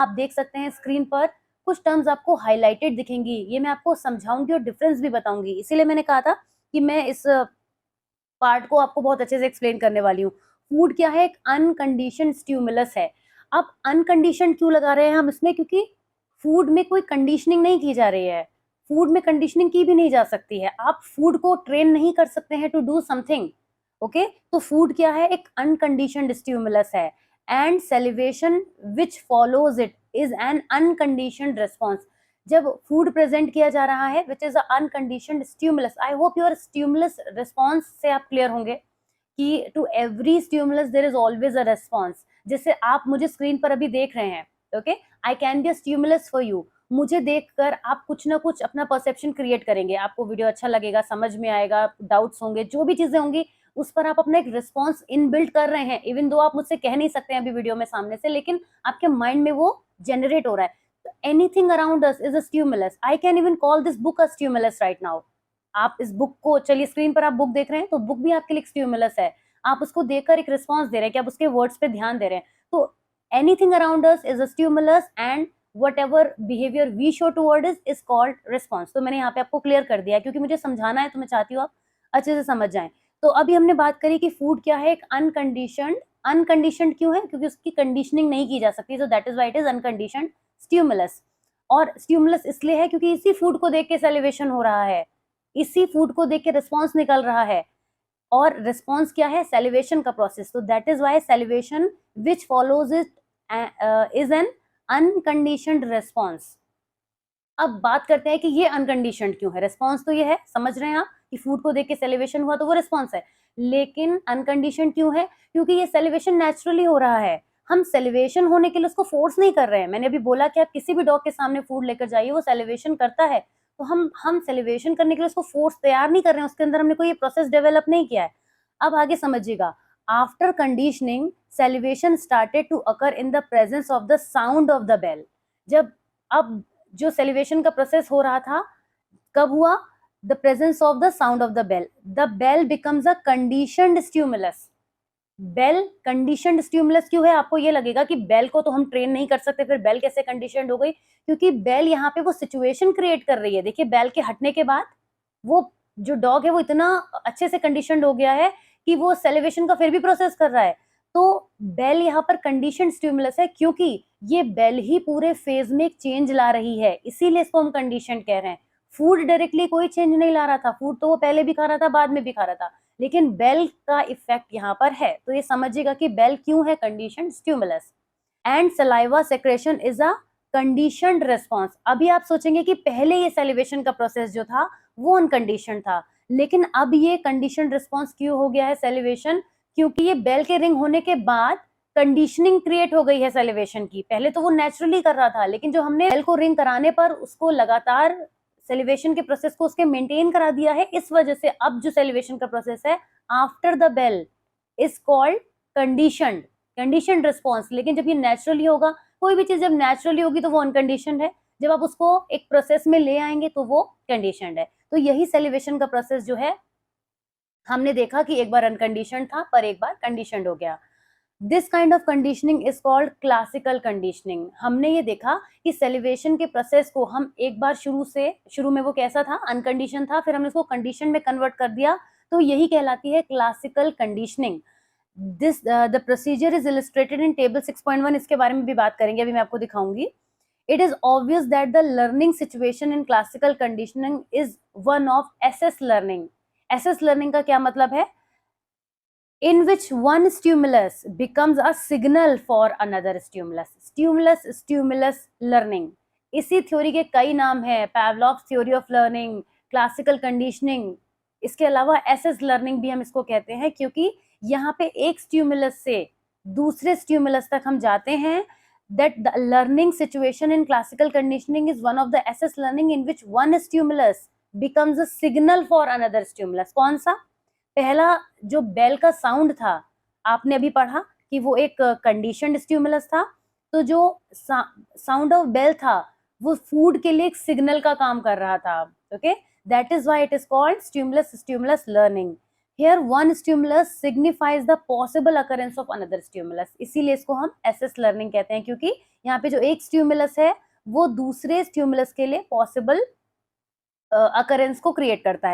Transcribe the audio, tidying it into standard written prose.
आप देख सकते हैं स्क्रीन पर कुछ टर्म्स आपको हाईलाइटेड दिखेंगी, ये मैं आपको समझाऊंगी और डिफरेंस भी बताऊंगी, इसीलिए मैंने कहा था कि मैं इस पार्ट को आपको बहुत अच्छे से एक्सप्लेन करने वाली हूँ। फूड क्या है? एक अनकंडीशन स्टिमुलस है। अब अनकंडीशन क्यों लगा रहे हैं हम इसमें? क्योंकि फूड में कोई कंडीशनिंग नहीं की जा रही है। फूड में कंडीशनिंग की भी नहीं जा सकती है। आप फूड को ट्रेन नहीं कर सकते हैं टू डू समथिंग। ओके, तो फूड क्या है? एक अनकंडीशनड स्टिमुलस है and celebration which follows it is an unconditioned response. जब फूड प्रेजेंट किया जा रहा है which is unconditioned stimulus, I hope your stimulus response से आप क्लियर होंगे कि to every stimulus there is always a response. जैसे आप मुझे स्क्रीन पर अभी देख रहे हैं, okay, I can be a stimulus for you. मुझे देखकर आप कुछ ना कुछ अपना परसेप्शन क्रिएट करेंगे, आपको वीडियो अच्छा लगेगा, समझ में आएगा, डाउट्स होंगे, जो भी चीजें होंगी उस पर आप अपना एक रिस्पॉन्स इनबिल्ट कर रहे हैं। इवन दो आप मुझसे कह नहीं सकते हैं अभी वीडियो में सामने से, लेकिन आपके माइंड में वो जनरेट हो रहा है। Anything around us is a stimulus. I can even call this book a stimulus right now. आप इस बुक को, चलिए स्क्रीन पर आप बुक देख रहे हैं, तो बुक भी आपके लिए स्टिमुलस है। आप उसको देखकर एक रिस्पॉन्स दे रहे हैं कि आप उसके वर्ड्स पे ध्यान दे रहे हैं। तो anything around us is a stimulus and whatever behavior we show toward is called response। तो मैंने यहाँ पे आपको क्लियर कर दिया है क्योंकि मुझे समझाना है, तो मैं चाहती हूँ आप अच्छे से समझ जाएं। तो अभी हमने बात करी कि फूड क्या है? एक अनकंडीशनड क्यों है? क्योंकि उसकी कंडीशनिंग नहीं की जा सकती, so that is why it is unconditioned stimulus. और स्टिमुलस इसलिए है क्योंकि इसी फूड को देख के सेलिब्रेशन हो रहा है, इसी फूड को देख के रिस्पॉन्स निकल रहा है। और रिस्पॉन्स क्या है? सेलिब्रेशन का प्रोसेस। तो that is why celebration which follows it is an unconditioned response. अब बात करते हैं कि ये अनकंडीशनड क्यों है। रिस्पॉन्स तो ये है, समझ रहे हैं आप, कि फूड को देख के सेलिब्रेशन हुआ तो वो रिस्पॉन्स है, लेकिन अनकंडीशनड क्यों है? क्योंकि ये सेलिब्रेशन नेचुरली हो रहा है। हम सेलिब्रेशन होने के लिए उसको फोर्स नहीं कर रहे हैं। मैंने अभी बोला कि आप किसी भी डॉग के सामने फूड लेकर जाइए, वो सेलिब्रेशन करता है, तो हम सेलिब्रेशन करने के लिए उसको फोर्स तैयार नहीं कर रहे हैं, उसके अंदर हमने कोई प्रोसेस डेवलप नहीं किया है। अब आगे समझिएगा। After conditioning celebration started to occur in the presence of the sound of the bell. जब अब जो सेलिब्रेशन का प्रोसेस हो रहा था कब हुआ? The presence of the sound of the bell. The bell becomes a conditioned stimulus. Bell conditioned stimulus क्यों है? आपको ये लगेगा कि बेल को तो हम ट्रेन नहीं कर सकते, फिर बेल कैसे कंडीशनड हो गई? क्योंकि बेल यहाँ पे वो सिचुएशन क्रिएट कर रही है। देखिए, बेल के हटने के बाद वो जो डॉग है वो इतना अच्छे से कंडीशनड हो गया है कि वो सेलिब्रेशन का फिर भी प्रोसेस कर रहा है। तो बेल यहाँ पर कंडीशन स्टिमुलस है क्योंकि ये बेल ही पूरे फेज में एक चेंज ला रही है, इसीलिए इसको हम कंडीशन कह रहे हैं। फूड डायरेक्टली कोई चेंज नहीं ला रहा था, फूड तो वो पहले भी खा रहा था, बाद में भी खा रहा था, लेकिन बेल का इफेक्ट यहाँ पर है। तो ये समझिएगा कि बेल क्यों है condition stimulus. And saliva secretion is a conditioned response. अभी आप सोचेंगे कि पहले ये सेलिब्रेशन का प्रोसेस जो था वो अनकंडीशन था, लेकिन अब ये कंडीशनड रिस्पॉन्स क्यों हो गया है सेलिब्रेशन? क्योंकि ये बेल के रिंग होने के बाद कंडीशनिंग क्रिएट हो गई है सेलिब्रेशन की। पहले तो वो नेचुरली कर रहा था, लेकिन जो हमने बेल को रिंग कराने पर उसको लगातार सेलिब्रेशन के प्रोसेस को उसके मेंटेन करा दिया है, इस वजह से अब जो सेलिब्रेशन का प्रोसेस है after the bell is called conditioned response. लेकिन जब ये नेचुरली होगा, कोई भी चीज जब नेचुरली होगी तो वो अनकंडीशनड है, जब आप उसको एक प्रोसेस में ले आएंगे तो वो कंडीशनड है। तो यही सेलिब्रेशन का प्रोसेस जो है, हमने देखा कि एक बार अनकंडीशनड था पर एक बार कंडीशनड हो गया। This kind of conditioning is called classical conditioning. हमने ये देखा कि सेलिब्रेशन के प्रोसेस को हम एक बार शुरू में वो कैसा था? अनकंडीशन था, फिर हमने उसको कंडीशन में कन्वर्ट कर दिया, तो यही कहलाती है classical conditioning. This the procedure is illustrated in table 6.1। इसके बारे में भी बात करेंगे, अभी मैं आपको दिखाऊंगी। It is obvious that the learning situation in classical conditioning is one of SS learning. SS learning का क्या मतलब है? in which one stimulus becomes a signal for another stimulus learning। इसी थ्योरी के कई नाम है, Pavlov's theory of learning, classical conditioning, इसके अलावा एसएस लर्निंग भी हम इसको कहते हैं, क्योंकि यहाँ पे एक स्टिमुलस से दूसरे स्टिमुलस तक हम जाते हैं। that the learning situation in classical conditioning is one of the SS learning in which one stimulus becomes a signal for another stimulus। कौन सा? पहला जो बेल का साउंड था, आपने अभी पढ़ा कि वो एक कंडीशनड स्टिमुलस था, तो जो साउंड ऑफ बेल था वो फूड के लिए एक सिग्नल का काम कर रहा था। Okay, that is why it is called stimulus learning. Here one stimulus signifies the possible occurrence of another stimulus. इसीलिए इसको हम एसएस लर्निंग कहते हैं, क्योंकि यहाँ पे जो एक स्टिमुलस है वो दूसरे स्टिमुलस के लिए पॉसिबल अकरेंस को क्रिएट करता है।